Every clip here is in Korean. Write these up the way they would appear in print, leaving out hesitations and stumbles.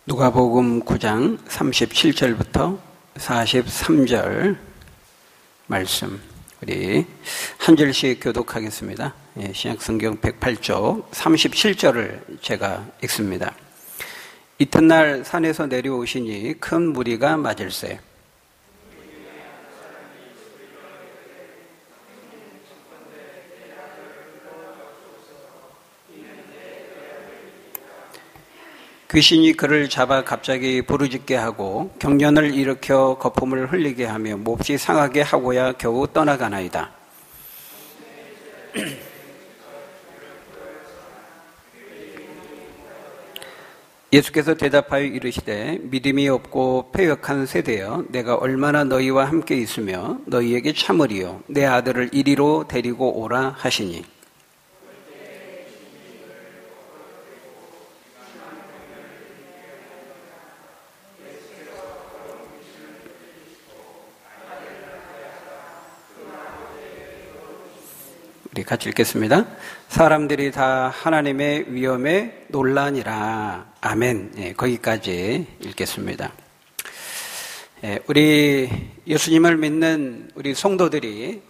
누가복음 9장 37절부터 43절 말씀 우리 한 절씩 교독하겠습니다. 신약성경 108쪽 37절을 제가 읽습니다. 이튿날 산에서 내려오시니 큰 무리가 맞을세. 귀신이 그를 잡아 갑자기 부르짖게 하고 경련을 일으켜 거품을 흘리게 하며 몹시 상하게 하고야 겨우 떠나가나이다. 예수께서 대답하여 이르시되 믿음이 없고 패역한 세대여, 내가 얼마나 너희와 함께 있으며 너희에게 참으리요 내 아들을 이리로 데리고 오라 하시니, 우리 같이 읽겠습니다. 사람들이 다 하나님의 위엄에 놀라니라. 아멘. 거기까지 읽겠습니다. 우리 예수님을 믿는 우리 성도들이,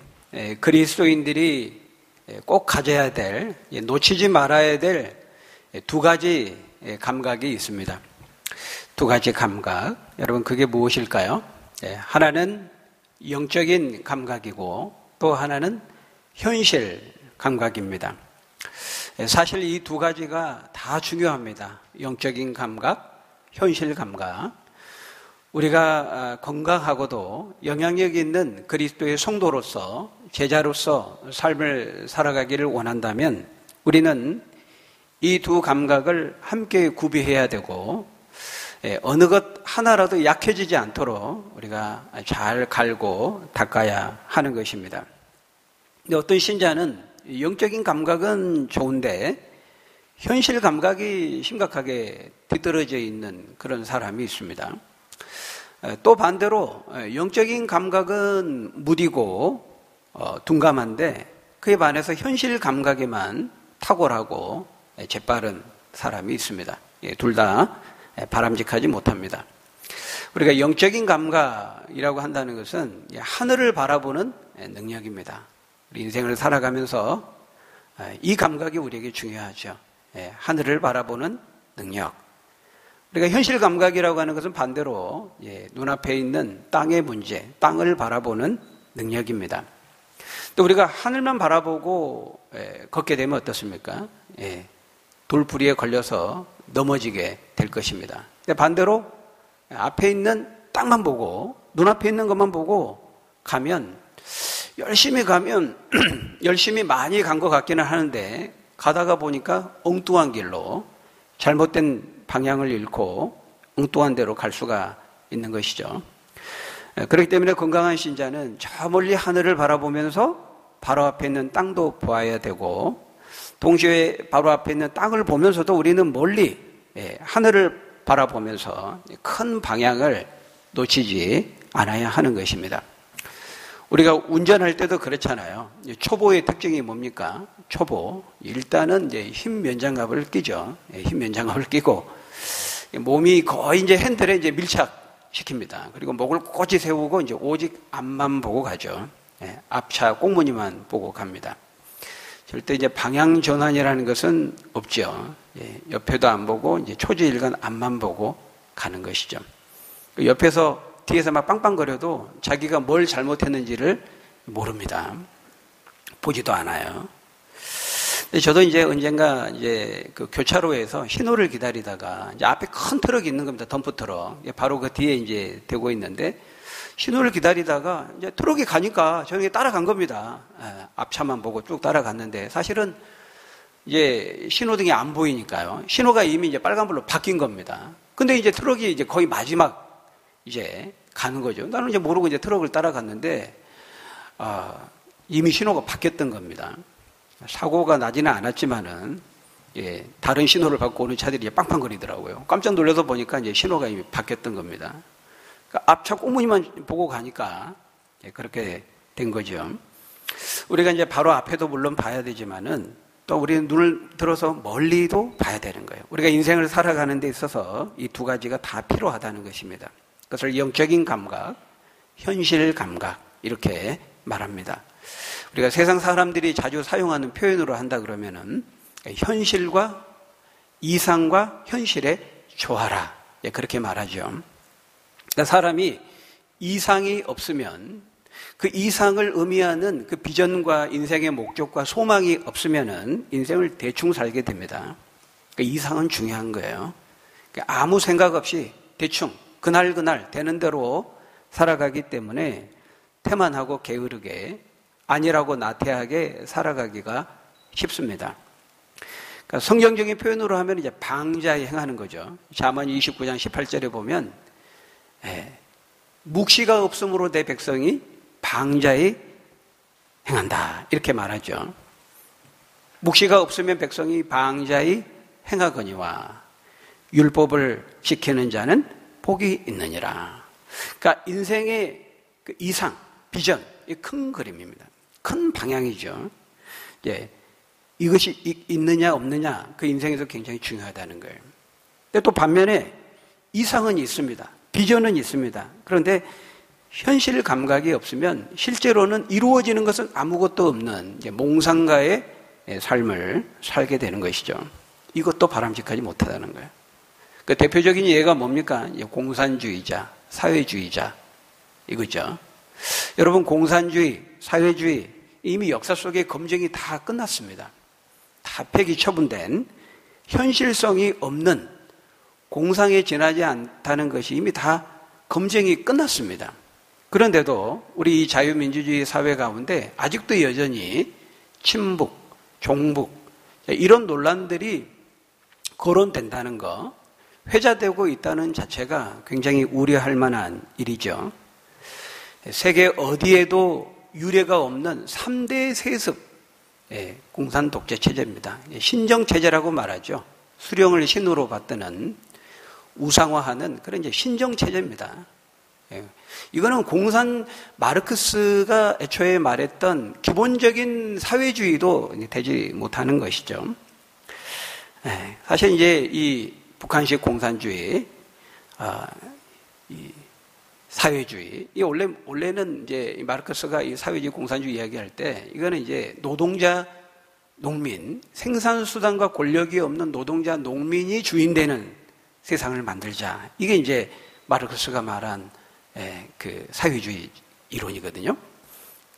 그리스도인들이 꼭 가져야 될, 놓치지 말아야 될 두 가지 감각이 있습니다. 두 가지 감각. 여러분, 그게 무엇일까요? 하나는 영적인 감각이고 또 하나는 현실 감각입니다. 사실 이 두 가지가 다 중요합니다. 영적인 감각, 현실 감각. 우리가 건강하고도 영향력 있는 그리스도의 성도로서, 제자로서 삶을 살아가기를 원한다면 우리는 이 두 감각을 함께 구비해야 되고, 어느 것 하나라도 약해지지 않도록 우리가 잘 갈고 닦아야 하는 것입니다. 근데 어떤 신자는 영적인 감각은 좋은데 현실 감각이 심각하게 뒤떨어져 있는 그런 사람이 있습니다. 또 반대로 영적인 감각은 무디고 둔감한데 그에 반해서 현실 감각에만 탁월하고 재빠른 사람이 있습니다. 둘 다 바람직하지 못합니다. 우리가 영적인 감각이라고 한다는 것은 하늘을 바라보는 능력입니다. 우리 인생을 살아가면서 이 감각이 우리에게 중요하죠. 하늘을 바라보는 능력. 우리가 현실 감각이라고 하는 것은 반대로 눈앞에 있는 땅의 문제, 땅을 바라보는 능력입니다. 또 우리가 하늘만 바라보고 걷게 되면 어떻습니까? 돌부리에 걸려서 넘어지게 될 것입니다. 근데 반대로 앞에 있는 땅만 보고, 눈앞에 있는 것만 보고 가면, 열심히 가면 열심히 많이 간 것 같기는 하는데 가다가 보니까 엉뚱한 길로, 잘못된 방향을 잃고 엉뚱한 데로 갈 수가 있는 것이죠. 그렇기 때문에 건강한 신자는 저 멀리 하늘을 바라보면서 바로 앞에 있는 땅도 보아야 되고, 동시에 바로 앞에 있는 땅을 보면서도 우리는 멀리 하늘을 바라보면서 큰 방향을 놓치지 않아야 하는 것입니다. 우리가 운전할 때도 그렇잖아요. 초보의 특징이 뭡니까? 초보. 일단은 이제 흰 면장갑을 끼죠. 흰 면장갑을 끼고 몸이 거의 이제 핸들에 이제 밀착시킵니다. 그리고 목을 꼿이 세우고 이제 오직 앞만 보고 가죠. 앞차 꽁무니만 보고 갑니다. 절대 이제 방향 전환이라는 것은 없죠. 옆에도 안 보고 이제 초지일관 앞만 보고 가는 것이죠. 옆에서 뒤에서 막 빵빵거려도 자기가 뭘 잘못했는지를 모릅니다. 보지도 않아요. 근데 저도 이제 언젠가 그 교차로에서 신호를 기다리다가 이제 앞에 큰 트럭이 있는 겁니다. 덤프 트럭. 바로 그 뒤에 이제 대고 있는데 신호를 기다리다가 이제 트럭이 가니까 저녁에 따라간 겁니다. 앞차만 보고 쭉 따라갔는데 사실은 이제 신호등이 안 보이니까요. 신호가 이미 이제 빨간불로 바뀐 겁니다. 근데 이제 트럭이 이제 거의 마지막 이제 가는 거죠. 나는 이제 모르고 이제 트럭을 따라갔는데, 이미 신호가 바뀌었던 겁니다. 사고가 나지는 않았지만은, 다른 신호를 받고 오는 차들이 빵빵거리더라고요. 깜짝 놀라서 보니까 이제 신호가 이미 바뀌었던 겁니다. 그러니까 앞차 꽁무니만 보고 가니까 그렇게 된 거죠. 우리가 이제 바로 앞에도 물론 봐야 되지만은, 또 우리는 눈을 들어서 멀리도 봐야 되는 거예요. 우리가 인생을 살아가는 데 있어서 이 두 가지가 다 필요하다는 것입니다. 그것을 영적인 감각, 현실 감각 이렇게 말합니다. 우리가 세상 사람들이 자주 사용하는 표현으로 한다 그러면은 현실과 이상과 현실의 조화라 그렇게 말하죠. 그러니까 사람이 이상이 없으면 그 이상을 의미하는 그 비전과 인생의 목적과 소망이 없으면은 인생을 대충 살게 됩니다. 그러니까 이상은 중요한 거예요. 그러니까 아무 생각 없이 대충 그날 되는 대로 살아가기 때문에 태만하고 게으르게 안일하고 나태하게 살아가기가 쉽습니다. 그러니까 성경적인 표현으로 하면 이제 방자에 행하는 거죠. 잠언 29장 18절에 보면 묵시가 없으므로 내 백성이 방자에 행한다 이렇게 말하죠. 묵시가 없으면 백성이 방자에 행하거니와 율법을 지키는 자는 복이 있느니라. 그러니까 인생의 그 이상, 비전, 이 큰 그림입니다. 큰 방향이죠. 이것이 있느냐 없느냐 그 인생에서 굉장히 중요하다는 거예요. 근데 또 반면에 이상은 있습니다. 비전은 있습니다. 그런데 현실 감각이 없으면 실제로는 이루어지는 것은 아무것도 없는 몽상가의 삶을 살게 되는 것이죠. 이것도 바람직하지 못하다는 거예요. 그 대표적인 예가 뭡니까? 공산주의자, 사회주의자 이거죠. 여러분 공산주의, 사회주의 이미 역사 속에 검증이 다 끝났습니다. 다 폐기 처분된 현실성이 없는 공상에 지나지 않다는 것이 이미 다 검증이 끝났습니다. 그런데도 우리 이 자유민주주의 사회 가운데 아직도 여전히 친북, 종북 이런 논란들이 거론된다는 거, 회자되고 있다는 자체가 굉장히 우려할 만한 일이죠. 세계 어디에도 유례가 없는 3대 세습 공산 독재 체제입니다. 신정체제라고 말하죠. 수령을 신으로 받드는 우상화하는 그런 이제 신정체제입니다. 이거는 공산 마르크스가 애초에 말했던 기본적인 사회주의도 되지 못하는 것이죠. 사실 이제 이 북한식 공산주의, 이 사회주의, 이 원래는 이제 마르크스가 이 사회주의 공산주의 이야기할 때 이거는 이제 노동자, 농민, 생산수단과 권력이 없는 노동자, 농민이 주인되는 세상을 만들자. 이게 이제 마르크스가 말한 그 사회주의 이론이거든요.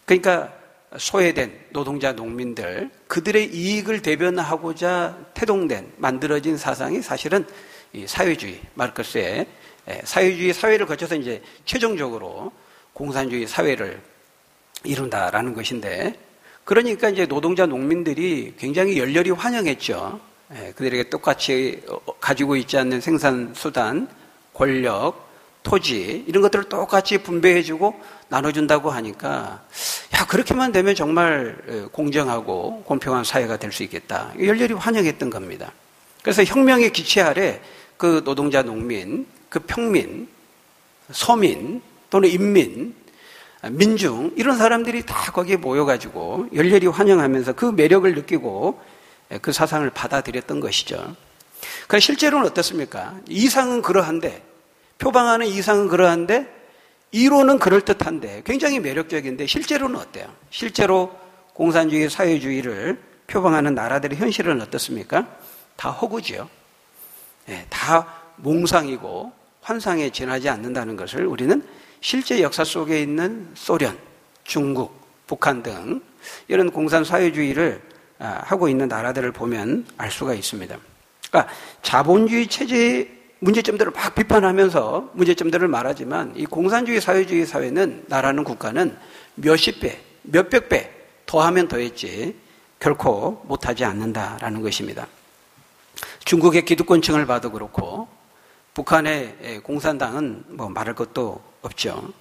그러니까 소외된 노동자, 농민들, 그들의 이익을 대변하고자 태동된, 만들어진 사상이 사실은 이 사회주의, 마르크스의 사회주의 사회를 거쳐서 이제 최종적으로 공산주의 사회를 이룬다라는 것인데, 그러니까 이제 노동자, 농민들이 굉장히 열렬히 환영했죠. 그들에게 똑같이 가지고 있지 않는 생산수단, 권력, 토지 이런 것들을 똑같이 분배해주고 나눠준다고 하니까 그렇게만 되면 정말 공정하고 공평한 사회가 될 수 있겠다. 열렬히 환영했던 겁니다. 그래서 혁명의 기체 아래 그 노동자, 농민, 그 평민, 서민 또는 인민, 민중 이런 사람들이 다 거기에 모여가지고 열렬히 환영하면서 그 매력을 느끼고 그 사상을 받아들였던 것이죠. 그러나 실제로는 어떻습니까? 이상은 그러한데, 표방하는 이상은 그러한데 이론은 그럴듯한데 굉장히 매력적인데 실제로는 어때요? 실제로 공산주의, 사회주의를 표방하는 나라들의 현실은 어떻습니까? 다 허구지요. 다 몽상이고 환상에 지나지 않는다는 것을 우리는 실제 역사 속에 있는 소련, 중국, 북한 등 이런 공산 사회주의를 하고 있는 나라들을 보면 알 수가 있습니다. 그러니까 자본주의 체제의 문제점들을 막 비판하면서 문제점들을 말하지만 이 공산주의 사회주의 사회는, 나라는, 국가는 몇십 배, 몇백 배 더하면 더했지 결코 못하지 않는다라는 것입니다. 중국의 기득권층을 봐도 그렇고 북한의 공산당은 뭐 말할 것도 없죠.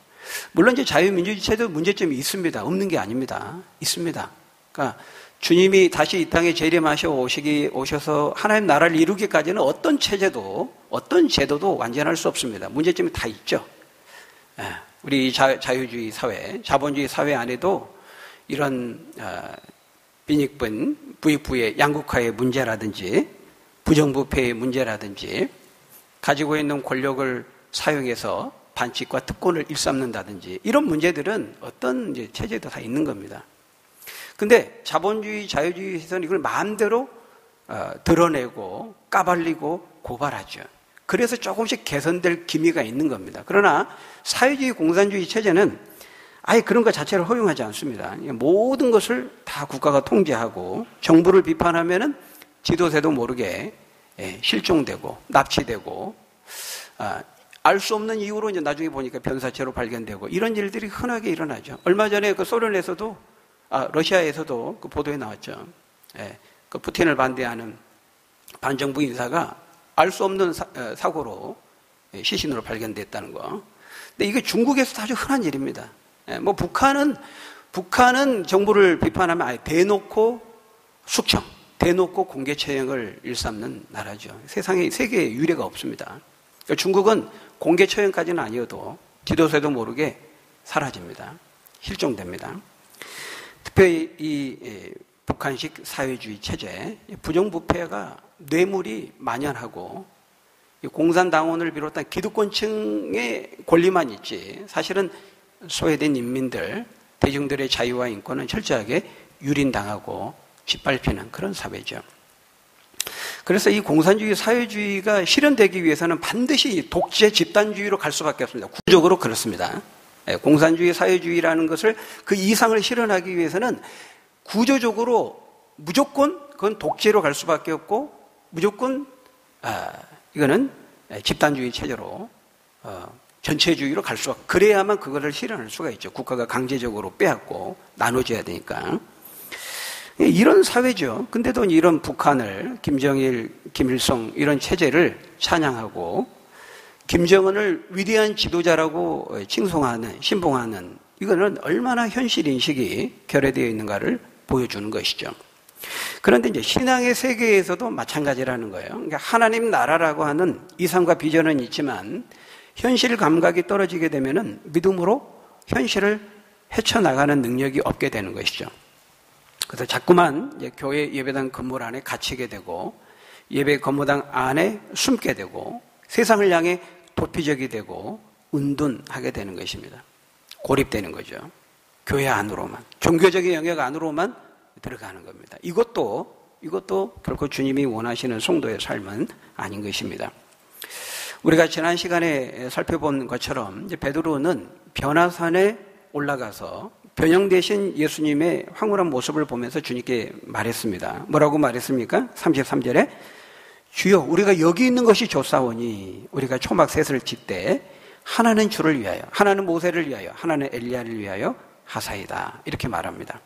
물론 이제 자유민주주의 체제도 문제점이 있습니다. 없는 게 아닙니다. 있습니다. 그러니까 주님이 다시 이 땅에 재림하셔 오셔서 하나님 나라를 이루기까지는 어떤 체제도, 어떤 제도도 완전할 수 없습니다. 문제점이 다 있죠. 우리 자유주의 사회, 자본주의 사회 안에도 이런 빈익빈 부익부의 양극화의 문제라든지 부정부패의 문제라든지 가지고 있는 권력을 사용해서 반칙과 특권을 일삼는다든지 이런 문제들은 어떤 이제 체제도 다 있는 겁니다. 근데 자본주의, 자유주의에서는 이걸 마음대로 드러내고 까발리고 고발하죠. 그래서 조금씩 개선될 기미가 있는 겁니다. 그러나 사회주의, 공산주의 체제는 아예 그런 것 자체를 허용하지 않습니다. 모든 것을 다 국가가 통제하고 정부를 비판하면은 지도새도 모르게 실종되고 납치되고 알 수 없는 이유로 이제 나중에 보니까 변사체로 발견되고 이런 일들이 흔하게 일어나죠. 얼마 전에 그 소련에서도 러시아에서도 그 보도에 나왔죠. 그 푸틴을 반대하는 반정부 인사가 알 수 없는 사고로 시신으로 발견됐다는 거. 근데 이게 중국에서도 아주 흔한 일입니다. 뭐 북한은 정부를 비판하면 아예 대놓고 숙청, 대놓고 공개 처형을 일삼는 나라죠. 세계에 유례가 없습니다. 그러니까 중국은 공개 처형까지는 아니어도 지도새도 모르게 사라집니다. 실종됩니다. 특별히 이 북한식 사회주의 체제, 부정부패가 뇌물이 만연하고 공산당원을 비롯한 기득권층의 권리만 있지 사실은 소외된 인민들, 대중들의 자유와 인권은 철저하게 유린당하고 짓밟히는 그런 사회죠. 그래서 이 공산주의, 사회주의가 실현되기 위해서는 반드시 독재 집단주의로 갈 수밖에 없습니다. 구조적으로 그렇습니다. 공산주의, 사회주의라는 것을 그 이상을 실현하기 위해서는 구조적으로 무조건 그건 독재로 갈 수밖에 없고 무조건 이거는 집단주의 체제로 전체주의로 갈 수가 그래야만 그거를 실현할 수가 있죠. 국가가 강제적으로 빼앗고 나눠줘야 되니까. 이런 사회죠. 근데도 이런 북한을 김정일, 김일성 이런 체제를 찬양하고 김정은을 위대한 지도자라고 칭송하는, 신봉하는 이거는 얼마나 현실 인식이 결여되어 있는가를 보여주는 것이죠. 그런데 이제 신앙의 세계에서도 마찬가지라는 거예요. 그러니까 하나님 나라라고 하는 이상과 비전은 있지만 현실 감각이 떨어지게 되면은 믿음으로 현실을 헤쳐나가는 능력이 없게 되는 것이죠. 그래서 자꾸만 이제 교회 예배당 건물 안에 갇히게 되고 예배 건물당 안에 숨게 되고 세상을 향해 도피적이 되고 은둔하게 되는 것입니다. 고립되는 거죠. 교회 안으로만, 종교적인 영역 안으로만 들어가는 겁니다. 이것도 결코 주님이 원하시는 성도의 삶은 아닌 것입니다. 우리가 지난 시간에 살펴본 것처럼 이제 베드로는 변화산에 올라가서 변형되신 예수님의 황홀한 모습을 보면서 주님께 말했습니다. 뭐라고 말했습니까? 33절에 주여 우리가 여기 있는 것이 좋사오니 우리가 초막 셋을 짓되 하나는 주를 위하여, 하나는 모세를 위하여, 하나는 엘리야를 위하여 하사이다. 이렇게 말합니다.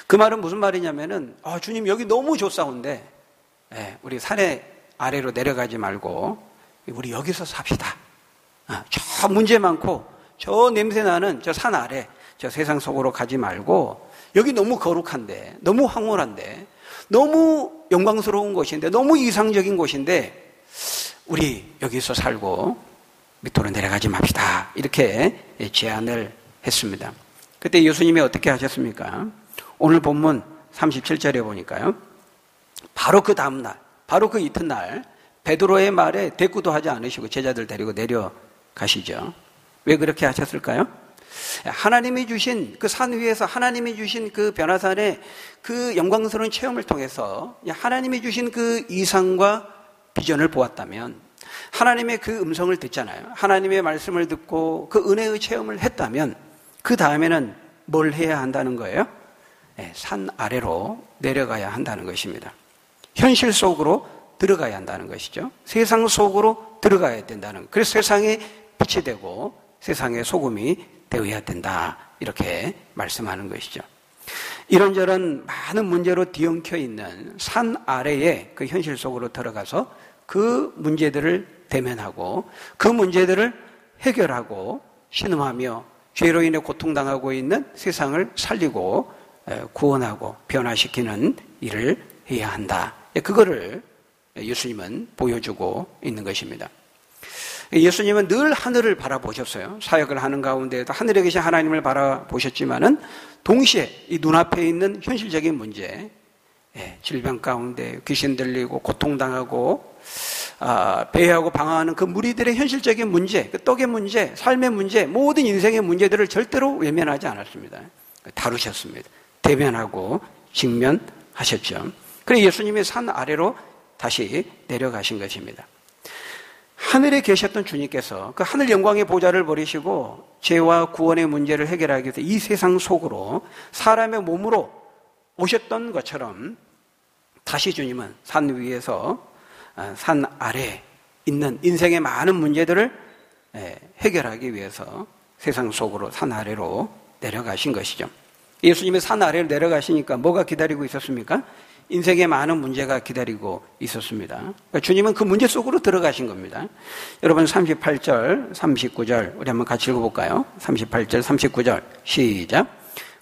그 말은 무슨 말이냐면은 주님 여기 너무 좋사온데 우리 산에 아래로 내려가지 말고 우리 여기서 삽시다. 저 문제 많고 저 냄새 나는 저 산 아래 저 세상 속으로 가지 말고 여기 너무 거룩한데 너무 황홀한데 너무 영광스러운 곳인데 너무 이상적인 곳인데 우리 여기서 살고 밑으로 내려가지 맙시다. 이렇게 제안을 했습니다. 그때 예수님이 어떻게 하셨습니까? 오늘 본문 37절에 보니까요. 바로 그 다음날, 바로 그 이튿날 베드로의 말에 대꾸도 하지 않으시고 제자들 데리고 내려가시죠. 왜 그렇게 하셨을까요? 하나님이 주신 그 산 위에서 하나님이 주신 그 변화산의 그 영광스러운 체험을 통해서 하나님이 주신 그 이상과 비전을 보았다면 하나님의 그 음성을 듣잖아요. 하나님의 말씀을 듣고 그 은혜의 체험을 했다면 그 다음에는 뭘 해야 한다는 거예요? 산 아래로 내려가야 한다는 것입니다. 현실 속으로 들어가야 한다는 것이죠. 세상 속으로 들어가야 된다는 거예요. 그래서 세상에 빛이 되고 세상의 소금이 되어야 된다. 이렇게 말씀하는 것이죠. 이런저런 많은 문제로 뒤엉켜 있는 산 아래에 그 현실 속으로 들어가서 그 문제들을 대면하고 그 문제들을 해결하고 신음하며 죄로 인해 고통당하고 있는 세상을 살리고 구원하고 변화시키는 일을 해야 한다. 그거를 예수님은 보여주고 있는 것입니다. 예수님은 늘 하늘을 바라보셨어요. 사역을 하는 가운데에도 하늘에 계신 하나님을 바라보셨지만은 동시에 이 눈앞에 있는 현실적인 문제, 질병 가운데 귀신 들리고 고통당하고 배회하고 방황하는 그 무리들의 현실적인 문제, 그 떡의 문제, 삶의 문제, 모든 인생의 문제들을 절대로 외면하지 않았습니다. 다루셨습니다. 대면하고 직면하셨죠. 그래서 예수님이 산 아래로 다시 내려가신 것입니다. 하늘에 계셨던 주님께서 그 하늘 영광의 보좌를 버리시고 죄와 구원의 문제를 해결하기 위해서 이 세상 속으로 사람의 몸으로 오셨던 것처럼 다시 주님은 산 위에서 산 아래에 있는 인생의 많은 문제들을 해결하기 위해서 세상 속으로 산 아래로 내려가신 것이죠. 예수님이 산 아래로 내려가시니까 뭐가 기다리고 있었습니까? 인생에 많은 문제가 기다리고 있었습니다. 그러니까 주님은 그 문제 속으로 들어가신 겁니다. 여러분 38절, 39절 우리 한번 같이 읽어볼까요? 38절, 39절 시작.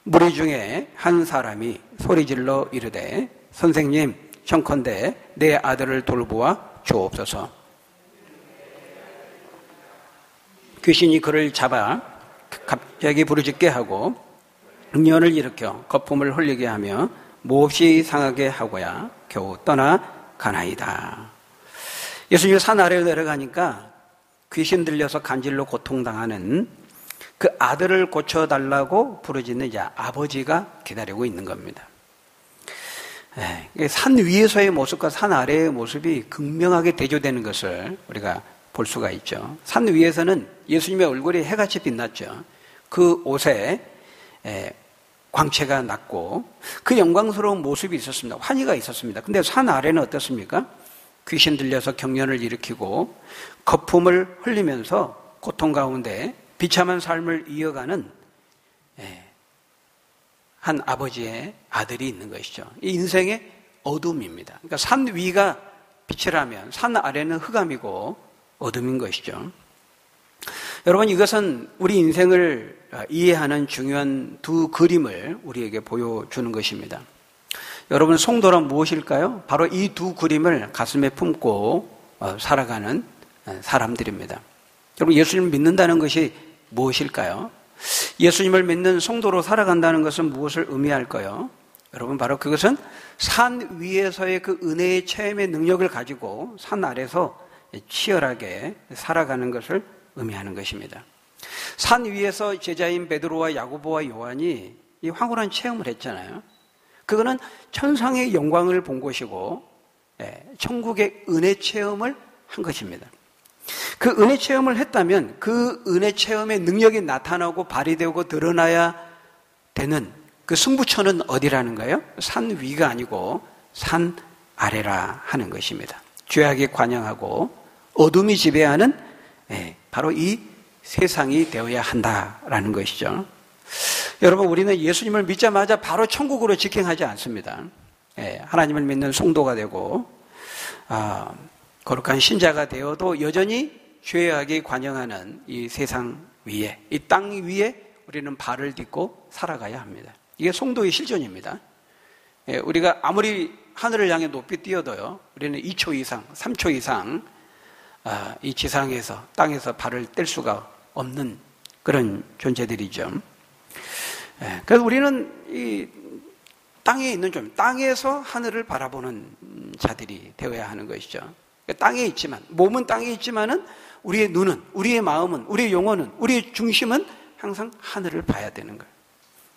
무리 중에 한 사람이 소리질러 이르되 선생님 청컨대 내 아들을 돌보아 주옵소서. 귀신이 그를 잡아 갑자기 부르짖게 하고 응연을 일으켜 거품을 흘리게 하며 몹시 상하게 하고야 겨우 떠나가나이다. 예수님이 산 아래로 내려가니까 귀신 들려서 간질로 고통당하는 그 아들을 고쳐달라고 부르짖는 이제 아버지가 기다리고 있는 겁니다. 산 위에서의 모습과 산 아래의 모습이 극명하게 대조되는 것을 우리가 볼 수가 있죠. 산 위에서는 예수님의 얼굴이 해같이 빛났죠. 그 옷에 광채가 났고 그 영광스러운 모습이 있었습니다. 환희가 있었습니다. 근데 산 아래는 어떻습니까? 귀신 들려서 경련을 일으키고 거품을 흘리면서 고통 가운데 비참한 삶을 이어가는 한 아버지의 아들이 있는 것이죠. 이 인생의 어둠입니다. 그러니까 산 위가 빛이라면 산 아래는 흑암이고 어둠인 것이죠. 여러분, 이것은 우리 인생을 이해하는 중요한 두 그림을 우리에게 보여주는 것입니다. 여러분, 성도란 무엇일까요? 바로 이 두 그림을 가슴에 품고 살아가는 사람들입니다. 여러분, 예수님을 믿는다는 것이 무엇일까요? 예수님을 믿는 성도로 살아간다는 것은 무엇을 의미할까요? 여러분, 바로 그것은 산 위에서의 그 은혜의 체험의 능력을 가지고 산 아래서 치열하게 살아가는 것을 의미하는 것입니다. 산 위에서 제자인 베드로와 야고보와 요한이 이 황홀한 체험을 했잖아요. 그거는 천상의 영광을 본 것이고 천국의 은혜 체험을 한 것입니다. 그 은혜 체험을 했다면 그 은혜 체험의 능력이 나타나고 발휘되고 드러나야 되는 그 승부처는 어디라는 거예요? 산 위가 아니고 산 아래라 하는 것입니다. 죄악이 관영하고 어둠이 지배하는 바로 이 세상이 되어야 한다라는 것이죠. 여러분, 우리는 예수님을 믿자마자 바로 천국으로 직행하지 않습니다. 하나님을 믿는 성도가 되고 거룩한 신자가 되어도 여전히 죄악이 관영하는 이 세상 위에, 이 땅 위에 우리는 발을 딛고 살아가야 합니다. 이게 성도의 실존입니다. 우리가 아무리 하늘을 향해 높이 뛰어도요, 우리는 2초 이상, 3초 이상 이 지상에서, 땅에서 발을 뗄 수가 없는 그런 존재들이죠. 그래서 우리는 이 땅에 있는 좀, 땅에서 하늘을 바라보는 자들이 되어야 하는 것이죠. 땅에 있지만, 몸은 땅에 있지만은 우리의 눈은, 우리의 마음은, 우리의 영혼은, 우리의 중심은 항상 하늘을 봐야 되는 거예요.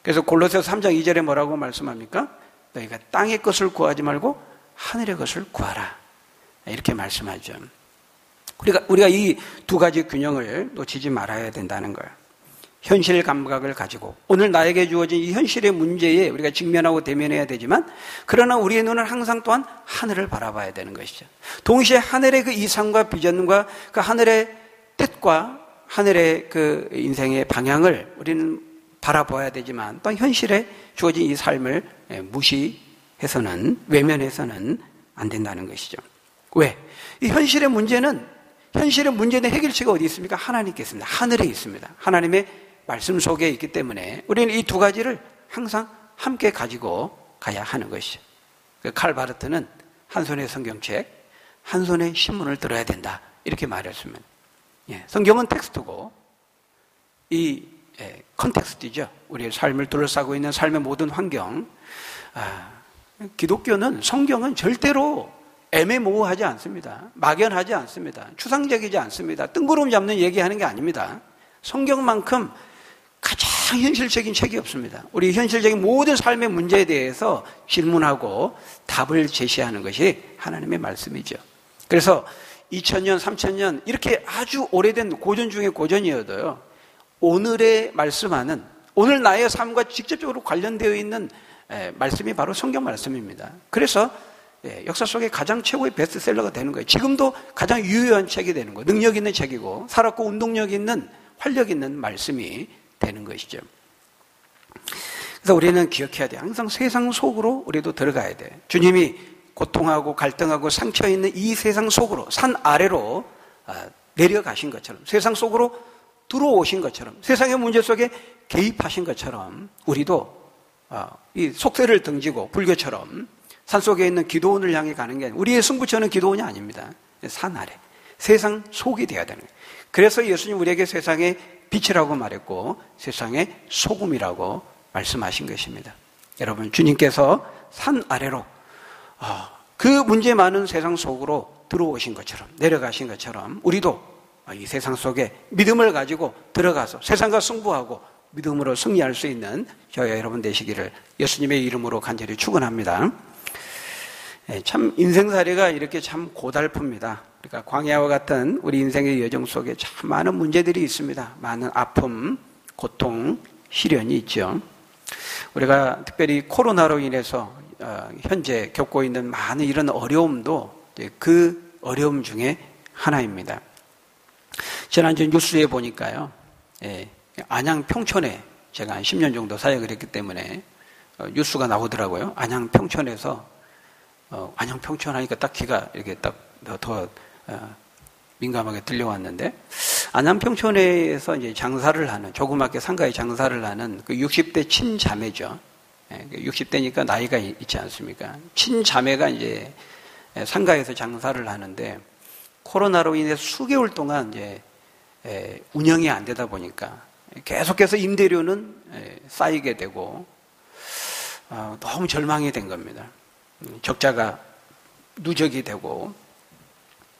그래서 골로새서 3장 2절에 뭐라고 말씀합니까? 너희가 땅의 것을 구하지 말고 하늘의 것을 구하라. 이렇게 말씀하죠. 우리가 이 두 가지 균형을 놓치지 말아야 된다는 거예요. 현실 감각을 가지고 오늘 나에게 주어진 이 현실의 문제에 우리가 직면하고 대면해야 되지만, 그러나 우리의 눈은 항상 또한 하늘을 바라봐야 되는 것이죠. 동시에 하늘의 그 이상과 비전과 그 하늘의 뜻과 하늘의 그 인생의 방향을 우리는 바라봐야 되지만, 또 현실에 주어진 이 삶을 무시해서는, 외면해서는 안 된다는 것이죠. 왜? 이 현실의 문제는 해결책이 어디 있습니까? 하나님께 있습니다. 하늘에 있습니다. 하나님의 말씀 속에 있기 때문에 우리는 이 두 가지를 항상 함께 가지고 가야 하는 것이죠. 칼 바르트는 한 손에 성경책, 한 손에 신문을 들어야 된다, 이렇게 말했습니다. 성경은 텍스트고 이 컨텍스트죠. 우리의 삶을 둘러싸고 있는 삶의 모든 환경, 기독교는, 성경은 절대로 애매모호하지 않습니다. 막연하지 않습니다. 추상적이지 않습니다. 뜬구름 잡는 얘기하는 게 아닙니다. 성경만큼 가장 현실적인 책이 없습니다. 우리 현실적인 모든 삶의 문제에 대해서 질문하고 답을 제시하는 것이 하나님의 말씀이죠. 그래서 2000년, 3000년 이렇게 아주 오래된 고전 중에 고전이어도요, 오늘의 말씀하는, 오늘 나의 삶과 직접적으로 관련되어 있는 말씀이 바로 성경 말씀입니다. 그래서 역사 속에 가장 최고의 베스트셀러가 되는 거예요. 지금도 가장 유효한 책이 되는 거예요. 능력 있는 책이고 살았고 운동력 있는, 활력 있는 말씀이 되는 것이죠. 그래서 우리는 기억해야 돼요. 항상 세상 속으로 우리도 들어가야 돼요. 주님이 고통하고 갈등하고 상처 있는 이 세상 속으로, 산 아래로 내려가신 것처럼, 세상 속으로 들어오신 것처럼, 세상의 문제 속에 개입하신 것처럼 우리도 이 속세를 등지고 불교처럼 산속에 있는 기도원을 향해 가는 게 아니라, 우리의 승부처는 기도원이 아닙니다. 산 아래, 세상 속이 되어야 되는 거예요. 그래서 예수님 우리에게 세상의 빛이라고 말했고 세상의 소금이라고 말씀하신 것입니다. 여러분, 주님께서 산 아래로 그 문제 많은 세상 속으로 들어오신 것처럼, 내려가신 것처럼 우리도 이 세상 속에 믿음을 가지고 들어가서 세상과 승부하고 믿음으로 승리할 수 있는 저와 여러분 되시기를 예수님의 이름으로 간절히 축원합니다. 참 인생살이가 이렇게 참 고달픕니다. 그러니까 광야와 같은 우리 인생의 여정 속에 참 많은 문제들이 있습니다. 많은 아픔, 고통, 시련이 있죠. 우리가 특별히 코로나로 인해서 현재 겪고 있는 많은 이런 어려움도 그 어려움 중에 하나입니다. 지난주 뉴스에 보니까요, 안양 평촌에 제가 한 10년 정도 사역을 했기 때문에 뉴스가 나오더라고요. 안양 평촌에서 안양 평촌 하니까 딱 귀가 이렇게 딱 더 민감하게 들려왔는데, 안양 평촌에서 이제 장사를 하는, 조그맣게 상가에 장사를 하는 그 60대 친자매죠. 60대니까 나이가 있지 않습니까? 친자매가 이제 상가에서 장사를 하는데 코로나로 인해서 수개월 동안 이제 운영이 안 되다 보니까 계속해서 임대료는 쌓이게 되고 너무 절망이 된 겁니다. 적자가 누적이 되고,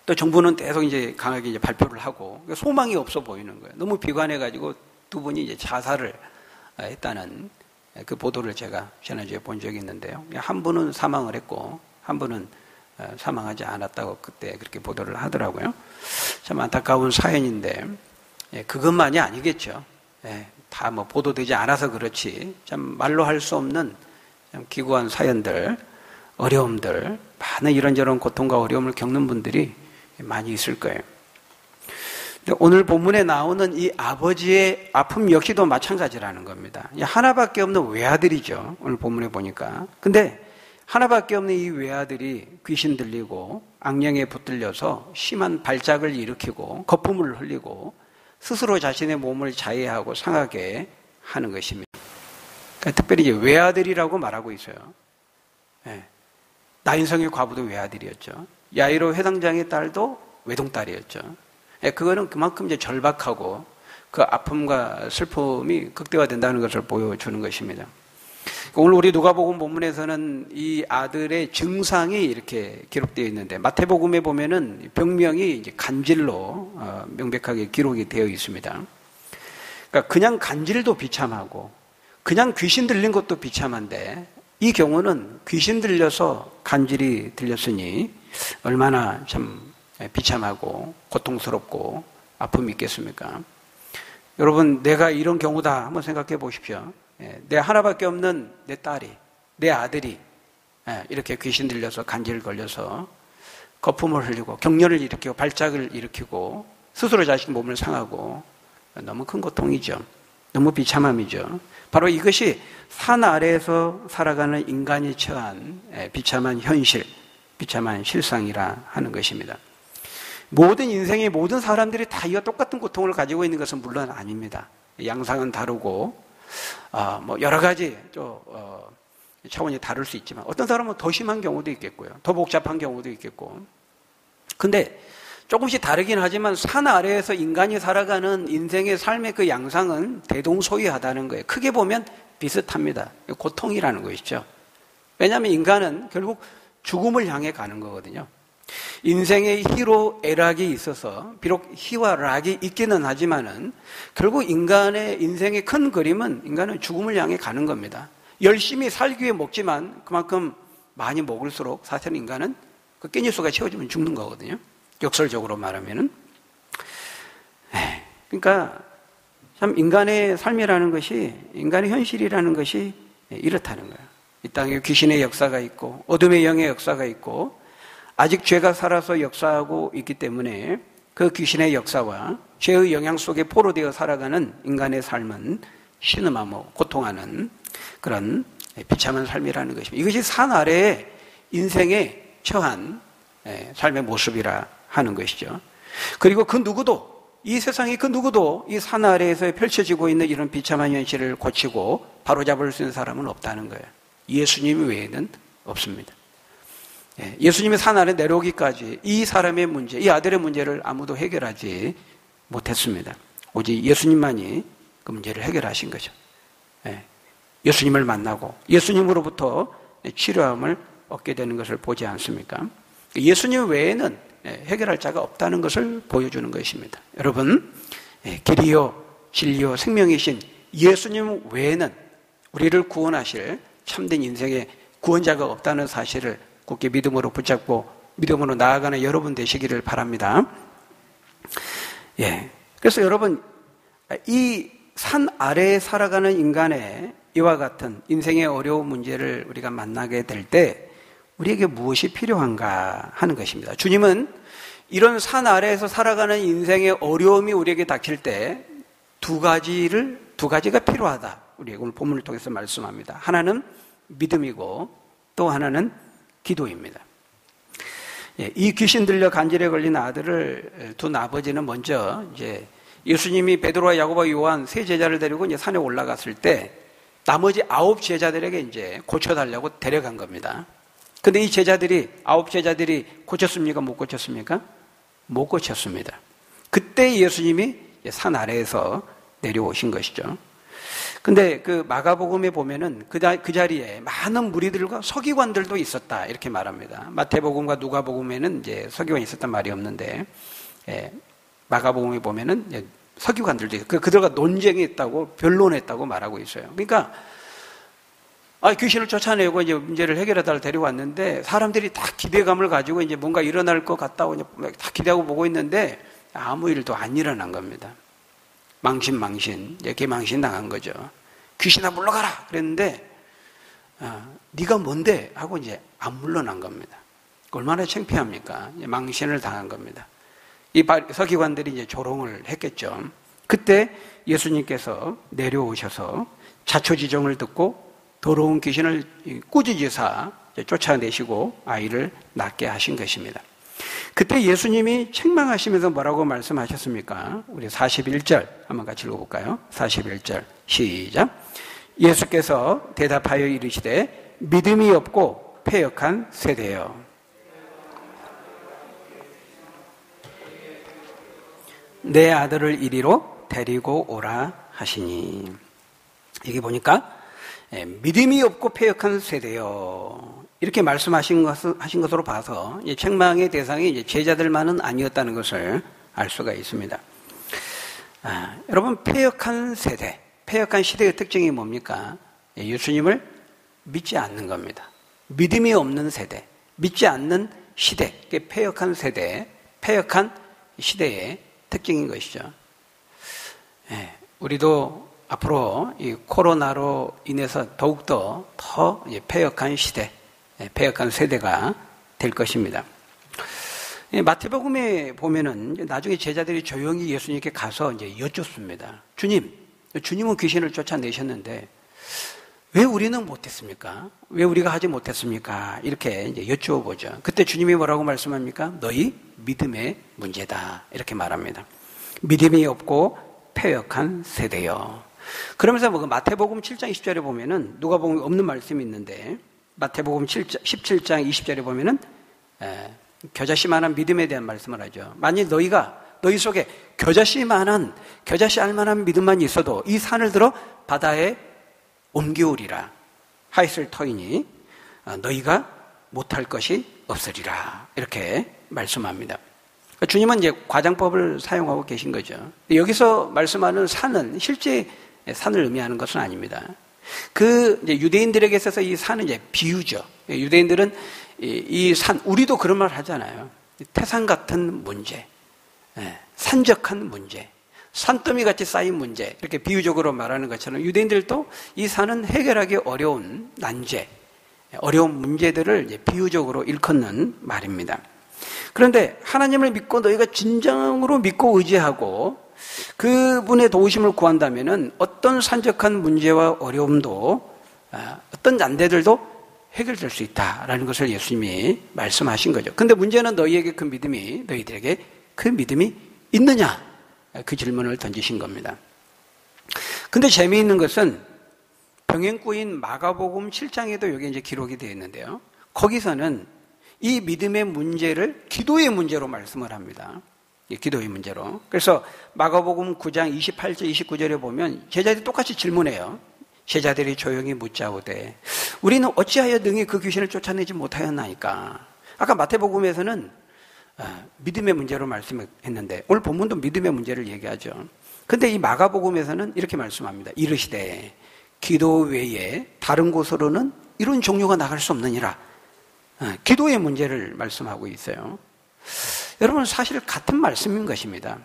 또 정부는 계속 이제 강하게 이제 발표를 하고 소망이 없어 보이는 거예요. 너무 비관해가지고 두 분이 이제 자살을 했다는 그 보도를 제가 지난주에 본 적이 있는데요. 한 분은 사망을 했고 한 분은 사망하지 않았다고 그때 그렇게 보도를 하더라고요. 참 안타까운 사연인데 그것만이 아니겠죠. 다 뭐 보도되지 않아서 그렇지 참 말로 할 수 없는 참 기구한 사연들, 어려움들, 많은 이런저런 고통과 어려움을 겪는 분들이 많이 있을 거예요. 오늘 본문에 나오는 이 아버지의 아픔 역시도 마찬가지라는 겁니다. 하나밖에 없는 외아들이죠. 오늘 본문에 보니까. 근데 하나밖에 없는 이 외아들이 귀신 들리고 악령에 붙들려서 심한 발작을 일으키고 거품을 흘리고 스스로 자신의 몸을 자해하고 상하게 하는 것입니다. 그러니까 특별히 이제 외아들이라고 말하고 있어요. 나인성의 과부도 외아들이었죠. 야이로 회당장의 딸도 외동딸이었죠. 그거는 그만큼 이제 절박하고 그 아픔과 슬픔이 극대화된다는 것을 보여주는 것입니다. 오늘 우리 누가복음 본문에서는 이 아들의 증상이 이렇게 기록되어 있는데, 마태복음에 보면은 병명이 이제 간질로 명백하게 기록이 되어 있습니다. 그러니까 그냥 간질도 비참하고 그냥 귀신 들린 것도 비참한데, 이 경우는 귀신 들려서 간질이 들렸으니 얼마나 참 비참하고 고통스럽고 아픔이 있겠습니까? 여러분, 내가 이런 경우다 한번 생각해 보십시오. 내 하나밖에 없는 내 딸이, 내 아들이 이렇게 귀신 들려서 간질 걸려서 거품을 흘리고 격렬을 일으키고 발작을 일으키고 스스로 자신 몸을 상하고, 너무 큰 고통이죠. 너무 비참함이죠. 바로 이것이 산 아래에서 살아가는 인간이 처한 비참한 현실, 비참한 실상이라 하는 것입니다. 모든 인생의 모든 사람들이 다 이와 똑같은 고통을 가지고 있는 것은 물론 아닙니다. 양상은 다르고 뭐 여러 가지 차원이 다를 수 있지만, 어떤 사람은 더 심한 경우도 있겠고요, 더 복잡한 경우도 있겠고. 근데 조금씩 다르긴 하지만 산 아래에서 인간이 살아가는 인생의 삶의 그 양상은 대동소이하다는 거예요. 크게 보면 비슷합니다. 고통이라는 것이죠. 왜냐하면 인간은 결국 죽음을 향해 가는 거거든요. 인생의 희로 애락이 있어서 비록 희와 락이 있기는 하지만은 결국 인간의 인생의 큰 그림은 인간은 죽음을 향해 가는 겁니다. 열심히 살기 위해 먹지만 그만큼 많이 먹을수록 사실은 인간은 그 끼니수가 채워지면 죽는 거거든요. 역설적으로 말하면은. 그러니까 참 인간의 삶이라는 것이, 인간의 현실이라는 것이 이렇다는 거예요. 이 땅에 귀신의 역사가 있고 어둠의 영의 역사가 있고 아직 죄가 살아서 역사하고 있기 때문에 그 귀신의 역사와 죄의 영향 속에 포로되어 살아가는 인간의 삶은 신음하고 고통하는 그런 비참한 삶이라는 것입니다. 이것이 산 아래의 인생에 처한 삶의 모습이라 하는 것이죠. 그리고 그 누구도, 이 세상의 그 누구도 이 산 아래에서 펼쳐지고 있는 이런 비참한 현실을 고치고 바로잡을 수 있는 사람은 없다는 거예요. 예수님 외에는 없습니다. 예수님이 산 아래 내려오기까지 이 사람의 문제, 이 아들의 문제를 아무도 해결하지 못했습니다. 오직 예수님만이 그 문제를 해결하신 거죠. 예수님을 만나고 예수님으로부터 치료함을 얻게 되는 것을 보지 않습니까? 예수님 외에는 해결할 자가 없다는 것을 보여주는 것입니다. 여러분, 길이요 진리요 생명이신 예수님 외에는 우리를 구원하실 참된 인생의 구원자가 없다는 사실을 굳게 믿음으로 붙잡고 믿음으로 나아가는 여러분 되시기를 바랍니다. 그래서 여러분, 이 산 아래에 살아가는 인간의 이와 같은 인생의 어려운 문제를 우리가 만나게 될 때 우리에게 무엇이 필요한가 하는 것입니다. 주님은 이런 산 아래에서 살아가는 인생의 어려움이 우리에게 닥칠 때 두 가지가 필요하다. 우리 오늘 본문을 통해서 말씀합니다. 하나는 믿음이고 또 하나는 기도입니다. 이 귀신 들려 간질에 걸린 아들을 둔 아버지는 먼저 이제 예수님이 베드로와 야고보와 요한 세 제자를 데리고 이제 산에 올라갔을 때 나머지 9 제자들에게 이제 고쳐달라고 데려간 겁니다. 근데 이 제자들이, 9 제자들이 고쳤습니까? 못 고쳤습니까? 못 고쳤습니다. 그때 예수님이 산 아래에서 내려오신 것이죠. 근데 그 마가복음에 보면은 그 자리에 많은 무리들과 서기관들도 있었다 이렇게 말합니다. 마태복음과 누가복음에는 이제 서기관이 있었단 말이 없는데, 마가복음에 보면은 서기관들도 있고 그들과 논쟁이 있다고, 변론했다고 말하고 있어요. 그러니까 귀신을 쫓아내고 이제 문제를 해결해달라고 데려왔는데 사람들이 다 기대감을 가지고 이제 뭔가 일어날 것 같다고 다 기대하고 보고 있는데 아무 일도 안 일어난 겁니다. 망신, 개망신 당한 거죠. 귀신아 물러가라 그랬는데 네가 뭔데 하고 이제 안 물러난 겁니다. 얼마나 창피합니까? 망신을 당한 겁니다. 이 서기관들이 이제 조롱을 했겠죠. 그때 예수님께서 내려오셔서 자초지종을 듣고 더러운 귀신을 꾸짖으사 쫓아내시고 아이를 낫게 하신 것입니다. 그때 예수님이 책망하시면서 뭐라고 말씀하셨습니까? 우리 41절 한번 같이 읽어볼까요? 41절 시작. 예수께서 대답하여 이르시되 믿음이 없고 패역한 세대여, 내 아들을 이리로 데리고 오라 하시니. 여기 보니까 믿음이 없고 패역한 세대요 이렇게 말씀하신 것으로 봐서 책망의 대상이 이제 제자들만은 아니었다는 것을 알 수가 있습니다. 여러분, 패역한 세대, 패역한 시대의 특징이 뭡니까? 예수님을 믿지 않는 겁니다. 믿음이 없는 세대, 믿지 않는 시대, 패역한 세대, 패역한 시대의 특징인 것이죠. 우리도 앞으로 이 코로나로 인해서 더욱더 더 패역한 시대, 패역한 세대가 될 것입니다. 마태복음에 보면은 나중에 제자들이 조용히 예수님께 가서 이제 여쭙습니다. 주님은 귀신을 쫓아내셨는데 왜 우리는 못했습니까? 왜 우리가 하지 못했습니까? 이렇게 이제 여쭈어보죠. 그때 주님이 뭐라고 말씀합니까? 너희 믿음의 문제다. 이렇게 말합니다. 믿음이 없고 패역한 세대요. 그러면서 마태복음 7장 20절에 보면은 누가복음에 없는 말씀이 있는데 마태복음 17장 20절에 보면은 겨자씨만한 믿음에 대한 말씀을 하죠. 만일 너희 속에 겨자씨 알만한 믿음만 있어도 이 산을 들어 바다에 옮겨오리라 하였을 터이니 너희가 못할 것이 없으리라. 이렇게 말씀합니다. 주님은 이제 과장법을 사용하고 계신 거죠. 여기서 말씀하는 산은 실제 산을 의미하는 것은 아닙니다. 이제 유대인들에게 있어서 이 산은 이제 비유죠. 유대인들은 이 산, 우리도 그런 말 하잖아요. 태산 같은 문제, 산적한 문제, 산더미 같이 쌓인 문제, 이렇게 비유적으로 말하는 것처럼 유대인들도 이 산은 해결하기 어려운 난제, 어려운 문제들을 이제 비유적으로 일컫는 말입니다. 그런데 하나님을 믿고 너희가 진정으로 믿고 의지하고 그분의 도우심을 구한다면은 어떤 산적한 문제와 어려움도 어떤 난제들도 해결될 수 있다라는 것을 예수님이 말씀하신 거죠. 근데 문제는 너희들에게 그 믿음이 있느냐? 그 질문을 던지신 겁니다. 근데 재미있는 것은 병행구인 마가복음 7장에도 여기 이제 기록이 되어 있는데요. 거기서는 이 믿음의 문제를 기도의 문제로 말씀을 합니다. 기도의 문제로. 그래서 마가복음 9장 28절 29절에 보면 제자들이 똑같이 질문해요. 제자들이 조용히 묻자오되 우리는 어찌하여 능히 그 귀신을 쫓아내지 못하였나이까. 아까 마태복음에서는 믿음의 문제로 말씀했는데 오늘 본문도 믿음의 문제를 얘기하죠. 근데 이 마가복음에서는 이렇게 말씀합니다. 이르시되 기도 외에 다른 곳으로는 이런 종류가 나갈 수 없느니라. 기도의 문제를 말씀하고 있어요. 여러분 사실 같은 말씀인 것입니다.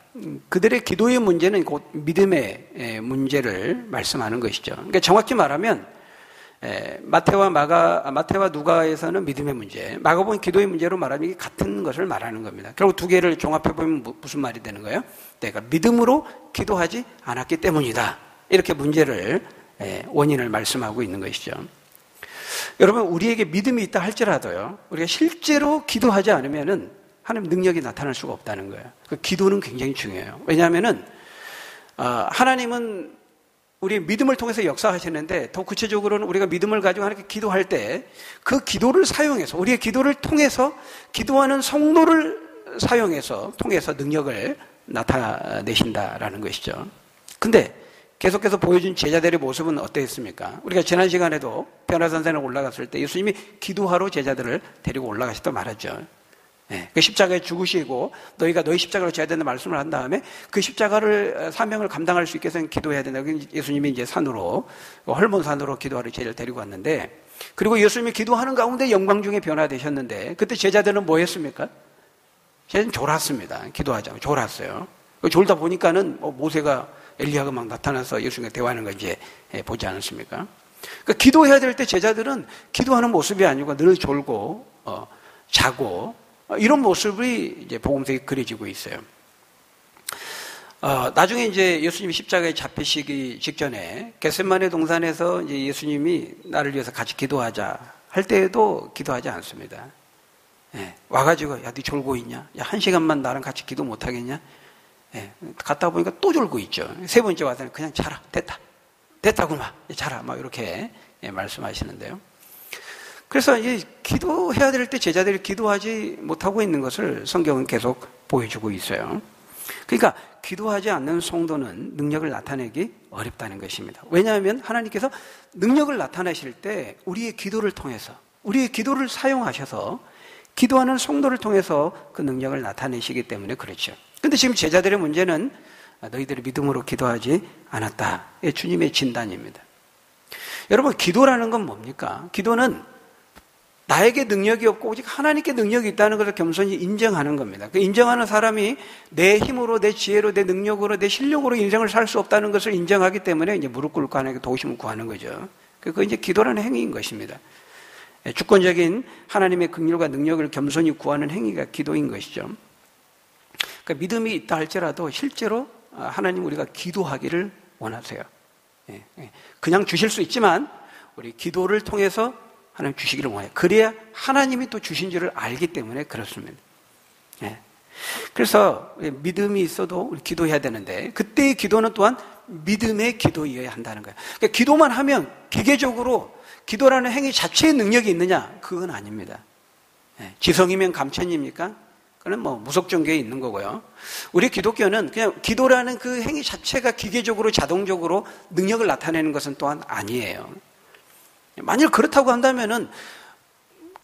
그들의 기도의 문제는 곧 믿음의 문제를 말씀하는 것이죠. 그러니까 정확히 말하면 마태와 누가에서는 믿음의 문제, 마가복음 기도의 문제로 말하면 이게 같은 것을 말하는 겁니다. 결국 두 개를 종합해 보면 무슨 말이 되는 거예요? 내가 믿음으로 기도하지 않았기 때문이다. 이렇게 문제를 원인을 말씀하고 있는 것이죠. 여러분 우리에게 믿음이 있다 할지라도요, 우리가 실제로 기도하지 않으면은 하나님 능력이 나타날 수가 없다는 거예요. 그 기도는 굉장히 중요해요. 왜냐하면은 하나님은 우리 믿음을 통해서 역사하시는데 더 구체적으로는 우리가 믿음을 가지고 하나님께 기도할 때 그 기도를 사용해서 우리의 기도를 통해서 기도하는 성도를 통해서 능력을 나타내신다라는 것이죠. 근데 계속해서 보여준 제자들의 모습은 어땠습니까? 우리가 지난 시간에도 변화산산에 올라갔을 때 예수님이 기도하러 제자들을 데리고 올라가시다 말하죠. 그 십자가에 죽으시고 너희가 너희 십자가로 져야 된다는 말씀을 한 다음에 그 십자가를 사명을 감당할 수 있게 해서 기도해야 된다. 예수님이 이제 산으로 헐몬산으로 기도하러 제자를 데리고 왔는데, 그리고 예수님이 기도하는 가운데 영광 중에 변화되셨는데 그때 제자들은 뭐 했습니까? 제자들은 졸았습니다. 기도하자고 졸았어요. 졸다 보니까는 모세가 엘리야가 막 나타나서 예수님과 대화하는 거 이제 보지 않았습니까? 그러니까 기도해야 될 때 제자들은 기도하는 모습이 아니고 늘 졸고 자고 이런 모습이 이제 복음서에 그려지고 있어요. 나중에 이제 예수님이 십자가에 잡히시기 직전에 겟세마네 동산에서 이제 예수님이 나를 위해서 같이 기도하자 할 때에도 기도하지 않습니다. 와가지고 야, 네 졸고 있냐? 야, 1시간만 나랑 같이 기도 못 하겠냐? 갔다 보니까 또 졸고 있죠. 세 번째 와서는 그냥 자라, 됐다구만, 자라, 막 이렇게 말씀하시는데요. 그래서 이제 기도해야 될 때 제자들이 기도하지 못하고 있는 것을 성경은 계속 보여주고 있어요. 그러니까 기도하지 않는 성도는 능력을 나타내기 어렵다는 것입니다. 왜냐하면 하나님께서 능력을 나타내실 때 우리의 기도를 통해서, 우리의 기도를 사용하셔서 기도하는 성도를 통해서 그 능력을 나타내시기 때문에 그렇죠. 근데 지금 제자들의 문제는 너희들이 믿음으로 기도하지 않았다. 주님의 진단입니다. 여러분, 기도라는 건 뭡니까? 기도는 나에게 능력이 없고 오직 하나님께 능력이 있다는 것을 겸손히 인정하는 겁니다. 그 인정하는 사람이 내 힘으로, 내 지혜로, 내 능력으로, 내 실력으로 인생을 살 수 없다는 것을 인정하기 때문에 이제 무릎 꿇고 하나님께 도우심을 구하는 거죠. 그거 이제 기도라는 행위인 것입니다. 주권적인 하나님의 긍휼과 능력을 겸손히 구하는 행위가 기도인 것이죠. 그러니까 믿음이 있다 할지라도 실제로 하나님 우리가 기도하기를 원하세요. 그냥 주실 수 있지만 우리 기도를 통해서 하나님 주시기를 원해요. 그래야 하나님이 또 주신 줄을 알기 때문에 그렇습니다. 그래서 믿음이 있어도 우리 기도해야 되는데 그때의 기도는 또한 믿음의 기도이어야 한다는 거예요. 그러니까 기도만 하면 기계적으로 기도라는 행위 자체의 능력이 있느냐? 그건 아닙니다. 지성이면 감천입니까? 그건 뭐 무속종교에 있는 거고요. 우리 기독교는 그냥 기도라는 그 행위 자체가 기계적으로 자동적으로 능력을 나타내는 것은 또한 아니에요. 만일 그렇다고 한다면은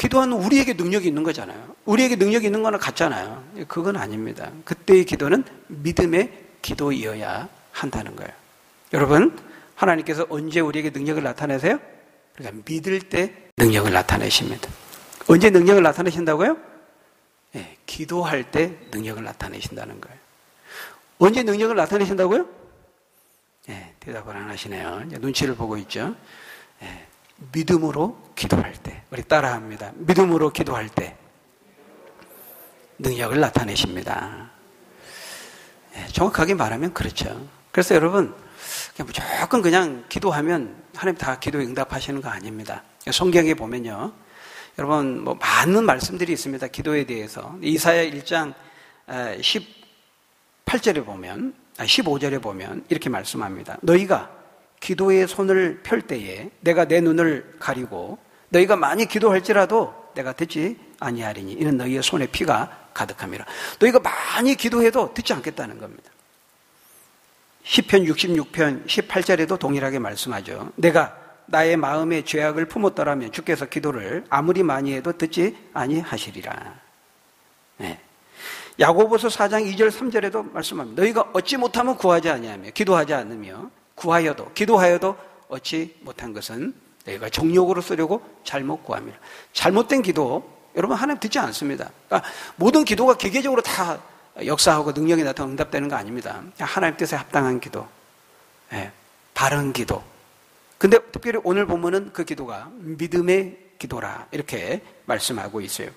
기도하는 우리에게 능력이 있는 거잖아요. 우리에게 능력이 있는 거는 같잖아요. 그건 아닙니다. 그때의 기도는 믿음의 기도이어야 한다는 거예요. 여러분, 하나님께서 언제 우리에게 능력을 나타내세요? 그러니까 믿을 때 능력을 나타내십니다. 언제 능력을 나타내신다고요? 네, 기도할 때 능력을 나타내신다는 거예요. 언제 능력을 나타내신다고요? 네, 대답을 안 하시네요. 눈치를 보고 있죠. 네, 믿음으로 기도할 때. 우리 따라합니다. 믿음으로 기도할 때 능력을 나타내십니다. 네, 정확하게 말하면 그렇죠. 그래서 여러분, 무조건 그냥 기도하면 하나님 다 기도 응답하시는 거 아닙니다. 성경에 보면요, 여러분 많은 말씀들이 있습니다. 기도에 대해서. 이사야 1장 18절에 보면, 15절에 보면 이렇게 말씀합니다. 너희가 기도의 손을 펼 때에 내가 내 눈을 가리고 너희가 많이 기도할지라도 내가 듣지 아니하리니 이는 너희의 손에 피가 가득함이라. 너희가 많이 기도해도 듣지 않겠다는 겁니다. 시편 66편 18절에도 동일하게 말씀하죠. 내가 나의 마음에 죄악을 품었더라면 주께서 기도를 아무리 많이 해도 듣지 아니하시리라. 네. 야고보서 4장 2절 3절에도 말씀합니다. 너희가 얻지 못하면 구하지 아니하며 기도하지 않으며 기도하여도 얻지 못한 것은 너희가 정욕으로 쓰려고 잘못 구함이라. 잘못된 기도, 여러분 하나님 듣지 않습니다. 그러니까 모든 기도가 기계적으로 다 역사하고 능력이 나타나고 응답되는 거 아닙니다. 하나님 뜻에 합당한 기도, 바른 기도. 근데 특별히 오늘 본문은 그 기도가 믿음의 기도라 이렇게 말씀하고 있어요.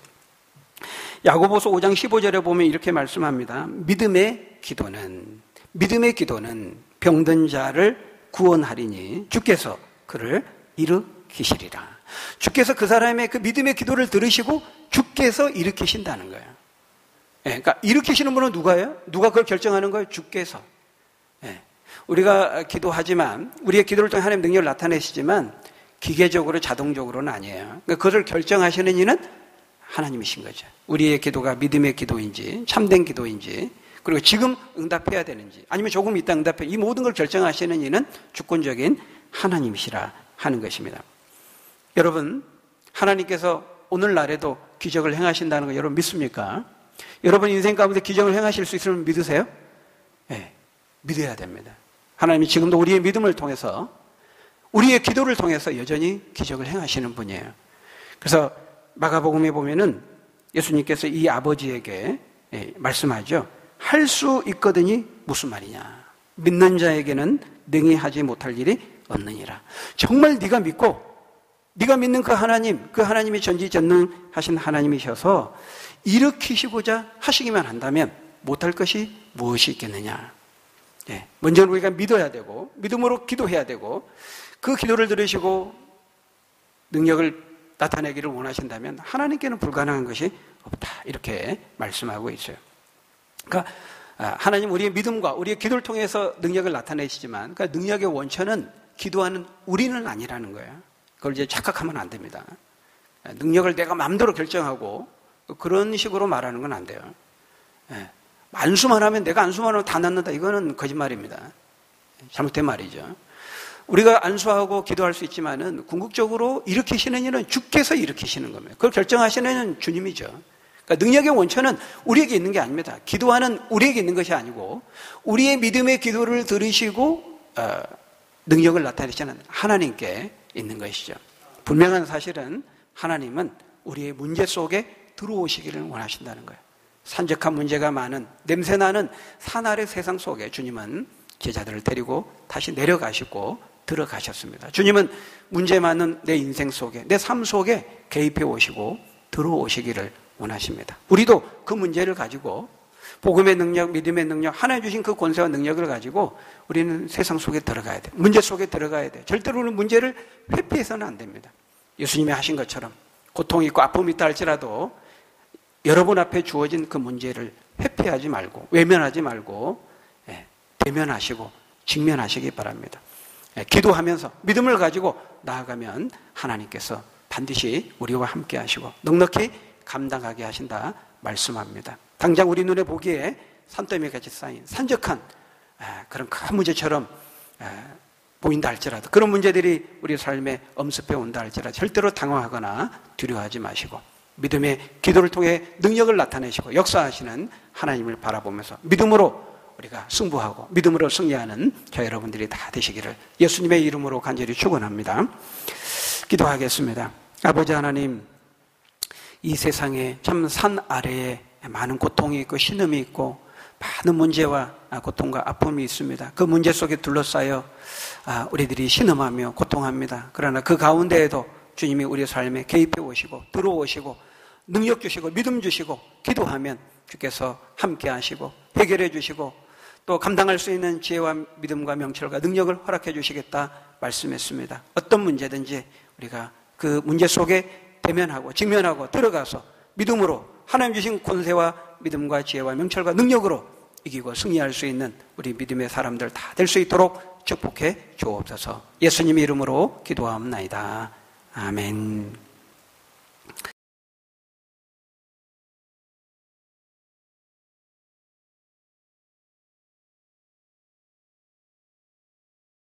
야고보서 5장 15절에 보면 이렇게 말씀합니다. 믿음의 기도는 병든 자를 구원하리니 주께서 그를 일으키시리라. 주께서 그 사람의 그 믿음의 기도를 들으시고 주께서 일으키신다는 거예요. 그러니까 일으키시는 분은 누가예요? 누가 그걸 결정하는 거예요? 주께서. 우리가 기도하지만 우리의 기도를 통해 하나님 능력을 나타내시지만 기계적으로 자동적으로는 아니에요. 그러니까 그것을 결정하시는 이는 하나님이신 거죠. 우리의 기도가 믿음의 기도인지 참된 기도인지 그리고 지금 응답해야 되는지 아니면 조금 이따 응답해 이 모든 걸 결정하시는 이는 주권적인 하나님이시라 하는 것입니다. 여러분, 하나님께서 오늘날에도 기적을 행하신다는 거 여러분 믿습니까? 여러분 인생 가운데 기적을 행하실 수 있으면 믿으세요? 네, 믿어야 됩니다. 하나님이 지금도 우리의 믿음을 통해서 우리의 기도를 통해서 여전히 기적을 행하시는 분이에요. 그래서 마가복음에 보면은 예수님께서 이 아버지에게 말씀하죠. 할 수 있거든이 무슨 말이냐. 믿는 자에게는 능히 하지 못할 일이 없느니라. 정말 네가 믿고 네가 믿는 그 하나님이 전지전능하신 하나님이셔서 일으키시고자 하시기만 한다면 못할 것이 무엇이 있겠느냐. 먼저 우리가 믿어야 되고 믿음으로 기도해야 되고 그 기도를 들으시고 능력을 나타내기를 원하신다면 하나님께는 불가능한 것이 없다. 이렇게 말씀하고 있어요. 그러니까 하나님 우리의 믿음과 우리의 기도를 통해서 능력을 나타내시지만 그 능력의 원천은 기도하는 우리는 아니라는 거예요. 그걸 이제 착각하면 안 됩니다. 능력을 내가 마음대로 결정하고 그런 식으로 말하는 건 안 돼요. 안수만 하면 내가 안수만 하면 다 낫는다. 이거는 거짓말입니다. 잘못된 말이죠. 우리가 안수하고 기도할 수 있지만은 궁극적으로 일으키시는 이는 주께서 일으키시는 겁니다. 그걸 결정하시는 이는 주님이죠. 그러니까 능력의 원천은 우리에게 있는 게 아닙니다. 기도하는 우리에게 있는 것이 아니고 우리의 믿음의 기도를 들으시고 능력을 나타내시는 하나님께 있는 것이죠. 분명한 사실은 하나님은 우리의 문제 속에 들어오시기를 원하신다는 거예요. 산적한 문제가 많은 냄새나는 사날의 세상 속에 주님은 제자들을 데리고 다시 내려가시고 들어가셨습니다. 주님은 문제 많은 내 인생 속에 내 삶 속에 개입해 오시고 들어오시기를 원하십니다. 우리도 그 문제를 가지고 복음의 능력, 믿음의 능력, 하나님 주신 그 권세와 능력을 가지고 우리는 세상 속에 들어가야 돼요. 문제 속에 들어가야 돼요. 절대로 우리는 문제를 회피해서는 안 됩니다. 예수님이 하신 것처럼 고통이 있고 아픔이 있다 할지라도 여러분 앞에 주어진 그 문제를 회피하지 말고 외면하지 말고 대면하시고 직면하시기 바랍니다. 기도하면서 믿음을 가지고 나아가면 하나님께서 반드시 우리와 함께 하시고 넉넉히 감당하게 하신다 말씀합니다. 당장 우리 눈에 보기에 산더미 같이 쌓인 산적한 그런 큰 문제처럼 보인다 할지라도, 그런 문제들이 우리 삶에 엄습해 온다 할지라도 절대로 당황하거나 두려워하지 마시고 믿음의 기도를 통해 능력을 나타내시고 역사하시는 하나님을 바라보면서 믿음으로 우리가 승부하고 믿음으로 승리하는 저 여러분들이 다 되시기를 예수님의 이름으로 간절히 축원합니다. 기도하겠습니다. 아버지 하나님, 이 세상에 참 산 아래에 많은 고통이 있고 신음이 있고 많은 문제와 고통과 아픔이 있습니다. 그 문제 속에 둘러싸여 우리들이 신음하며 고통합니다. 그러나 그 가운데에도 주님이 우리 삶에 개입해 오시고 들어오시고 능력 주시고 믿음 주시고 기도하면 주께서 함께 하시고 해결해 주시고 또 감당할 수 있는 지혜와 믿음과 명철과 능력을 허락해 주시겠다 말씀했습니다. 어떤 문제든지 우리가 그 문제 속에 대면하고 직면하고 들어가서 믿음으로 하나님 주신 권세와 믿음과 지혜와 명철과 능력으로 이기고 승리할 수 있는 우리 믿음의 사람들 다 될 수 있도록 축복해 주옵소서. 예수님 이름으로 기도하옵나이다. 아멘.